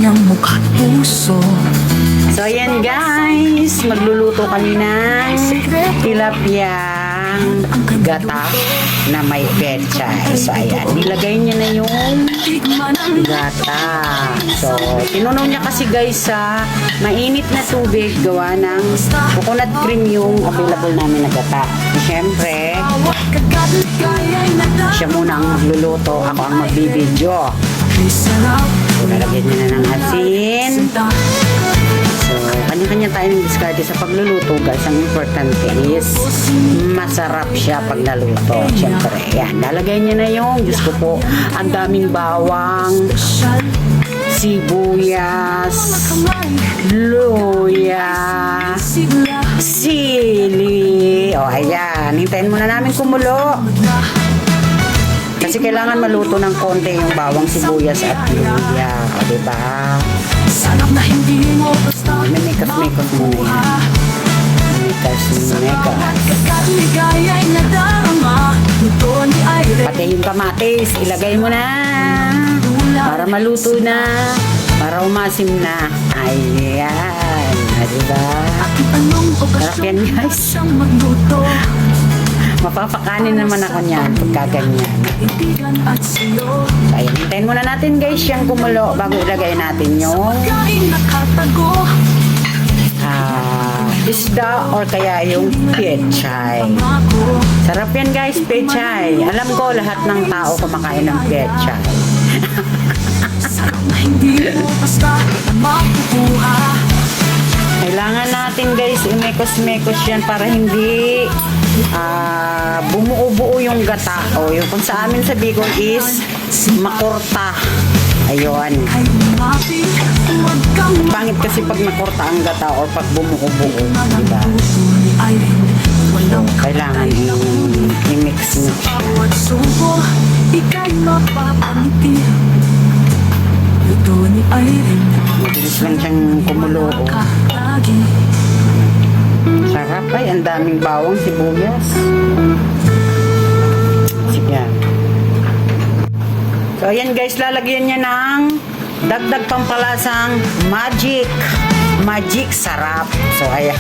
kanyang mukha't puso. So ayan guys, magluluto kami ng tilapiyang gata na may pechay. So ayan, nilagay niya na yung gata. So tinunaw niya kasi guys sa mainit na tubig, gawa ng coconut cream yung available namin na gata. Siyempre, siya muna ang magluluto, ako ang magbibidyo. So lalagyan niya na ng asin. So, kanya-kanya tayo ng diskarte sa pagluluto guys. Ang importante is masarap siya pag naluto. Siyempre, yan. Lalagay niya na yung, Diyos ko po, ang daming bawang, sibuyas, luya, sili. O, ayan. Hintayin muna namin kumulo. Kasi kailangan maluto ng konti yung bawang, sibuyas at luya. O, diba? Sarap na hindi mo basta Memikas-mekas muna yan. Memikas-mekas. Kakaligaya'y nadarama. Luto ni Irene. Pati yung kamatis, ilagay mo na. Para maluto na. Para umasim na. Ayan. Diba? Aking anong Sarap yan okasyon guys. siyang magluto. Mapapakanin naman ako niyan pagka ganyan. Kaibigan at siyo. Ayan, hintayin muna natin guys siyang kumulo bago ilagay natin yung Pagkain nakatago. isda or kaya yung pechay. Pangako. Sarap yan guys, pechay. Alam ko lahat ng tao kumakain ng pechay. Sarap na hindi mo basta makukuha. Kailangan natin guys, imekos-mekos yan para hindi bumuo-buo yung gata. O yung kung sa amin sa Bicol is makurta. Ayun. Ay umapi. Huwag kang Pangit kasi pag nakurta ang gata or pag bumuo-buo. Diba? puso ni Irene. Walang Kailangan i-mix siya. bawat subo. Ika'y mapapangiti. Luto ni Irene. Mabilis lang siyang kumulo. O. Lagi. Sarap ay, ang daming bawang sibuyas. Sige. So ayan guys, lalagyan niya ng dagdag pampalasang magic. Magic sarap. So ayan.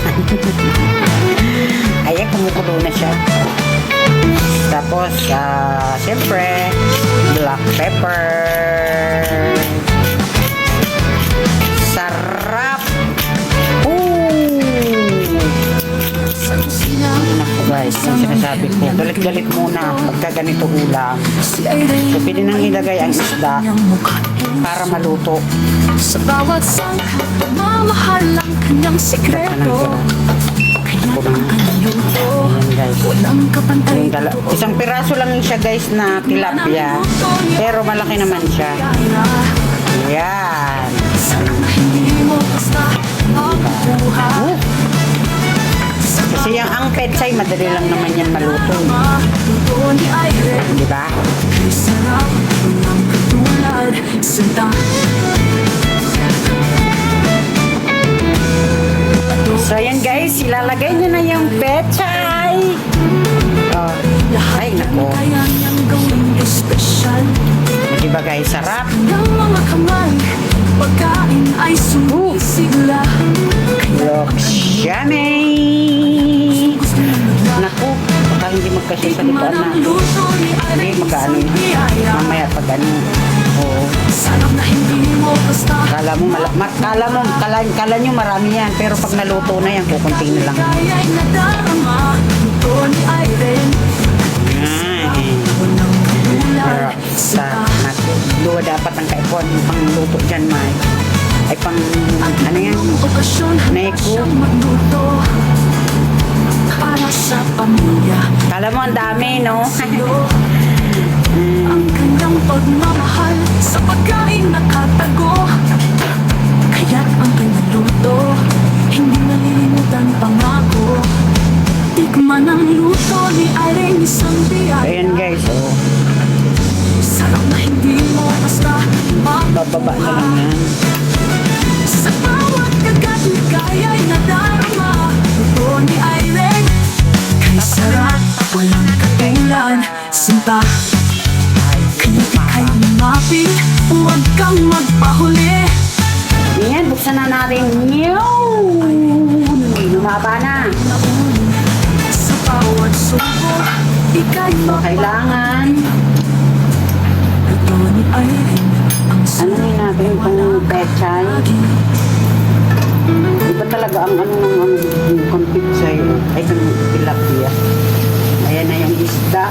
Ayan, kumukulo na siya. Tapos, siyempre, black pepper. Sarap. Naku guys, yung sinasabi ko, galit-galit muna pagka ganito ulam. Si Irene. So, pwede nang ilagay ang isda Kanyang mukha't para maluto. sa bawat sangka, pagmamahal ang kanyang sikreto. Kaya ang kanyang luto, Ayan guys. walang kapantay. Yung isang piraso lang siya guys na tilapia. Pero malaki naman siya. Ayan. Sarap na hindi mo basta makukuha. Kasi ang pechay, madali lang naman yan maluto. Luto ni Irene, Diba? kay sarap ng katulad. Sinta. So ayan guys, ilalagay nyo na yung pechay. Oh, ay nako. Kaya niyang gawing espesyal. Diba guys, sarap. Ng mga kamay, pagkain ay sumisigla. Looks yummy. Naku, baka hindi magkasya sa likuan na. Hindi, mag-ano yun. Mamaya pag ano. Oo. Sarap na hindi mo basta. Kala kala nyo marami yan. Pero pag naluto na yan, kukunti na lang. Kaya'y nadarama. Luto ni Irene. Ay. Walang katulad. Sa luwa dapat ang kaipon pang luto dyan, May. Ay pang, ano yan? Okasyon na Neko. siyang magluto. Para sa pamilya. Kala mo ang dami, no? Ang kanyang pagmamahal sa pagkain nakatago. Kaya't ang kanyang luto, hindi malilimutan pangako. Tikman ang luto ni Irene, isang biyaya. Ayan guys, oh. Sarap na hindi mo basta Bababa na lang yan. Sa bawat kagat ligaya'y nadarama. Luto ni Irene, kay sarap, walang katulad. Sinta, kaya di kayo lumapit, huwag kang magpahuli. na natin. Yun! Lumaba na. Sa bawat suko, ika'y Kailangan. Ito ni Irene, ang Ano yun natin itong pechay? Iba talaga ang ano ng confit sa'yo. Ay, itong tilapia. Ayan na yung isda.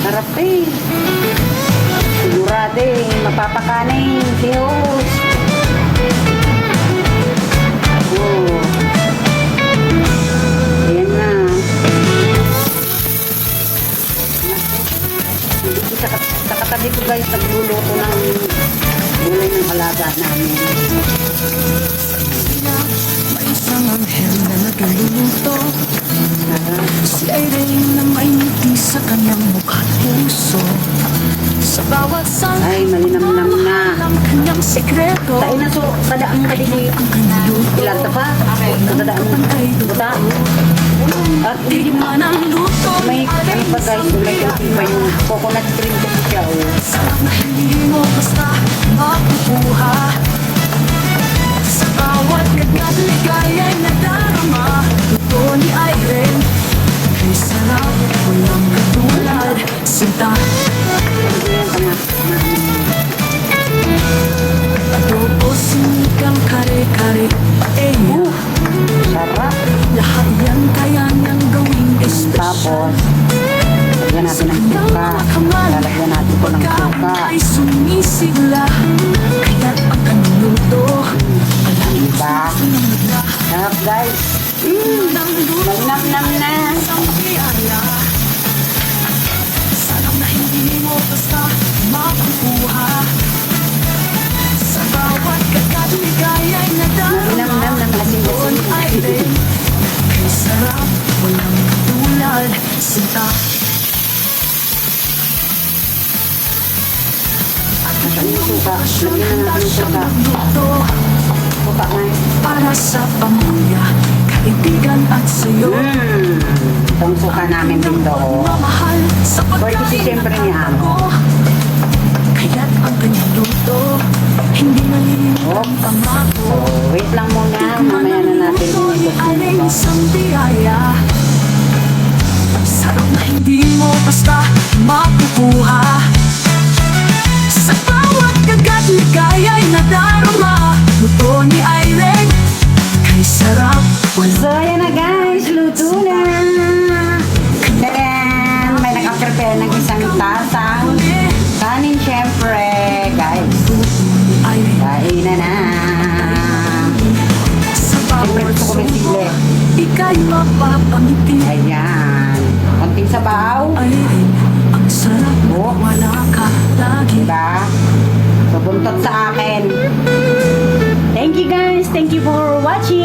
Harap eh. Sigurado eh. Mapapakanin. Si host. Oh. Ayan na. Sa katabi ko guys, nagluluto ng gulay ng alaga namin. may isang anghel na nagluluto. Si Irene na may ngiti sa kanyang mukha at puso. Sa bawat sang Ay, malinamnam na. ang kanyang sekreto. Sa ina so, kadaang kadili. Ang kanyang luto Ilan ta pa? Kadaang buta. At Di man ang luto may ano pa guys, may kunti pa yung coconut cream kasi siya. Oh. sarap na hindi mo basta makukuha. Sa bawat kagat ligaya'y nadarama. Luto ni Irene ay sarap, walang katulad. Sinta, Ayan ka na. adobo, sinikang kare-kare, paella. Sarap. Lahat yan kaya niyang gawing espesyal. Tapos, lagyan natin ng suka. Lalagyan natin ko ng suka. Ay sumisigla. Kaya't ang kanyang luto palagi Diba? sinunod. Sarap guys. Nang luto Malinamnam na. isang biyaya. Sarap na hindi mo basta makukuha. Sa bawat kagat ligaya'y Malinamnam nadarama. ng asin-asin. Ay din, kay sarap, walang katulad. Sinta, Nasaan yung suka? Lagyan na natin yung suka. luto Suka na. para sa pamilya, kaibigan at sayo. Itong suka namin din doon. Mamahal sa Courtesy siyempre ni Amo. Kaya't ang kanyang luto, hindi malilimutan ang pangako. So, wait lang muna. Mamaya na natin Aling yung isang biyaya. Sarap na hindi mo basta makukuha. Sa bawat kagat ligaya'y nadarama. Luto ni Irene, kay sarap So, walang ayan na guys. Luto na. Then, may nag-prepare ng isang tasang huli. kanin syempre. Guys, Luto ni Irene, kain na. sa Siyempre bawat gusto ko may sili. ika'y mapapangiti. Ayan. Konting sabaw. Irene, ang sarap na Oh. wala ka lagi. Diba? So, buntot sa akin. Thank you guys. Thank you for watching.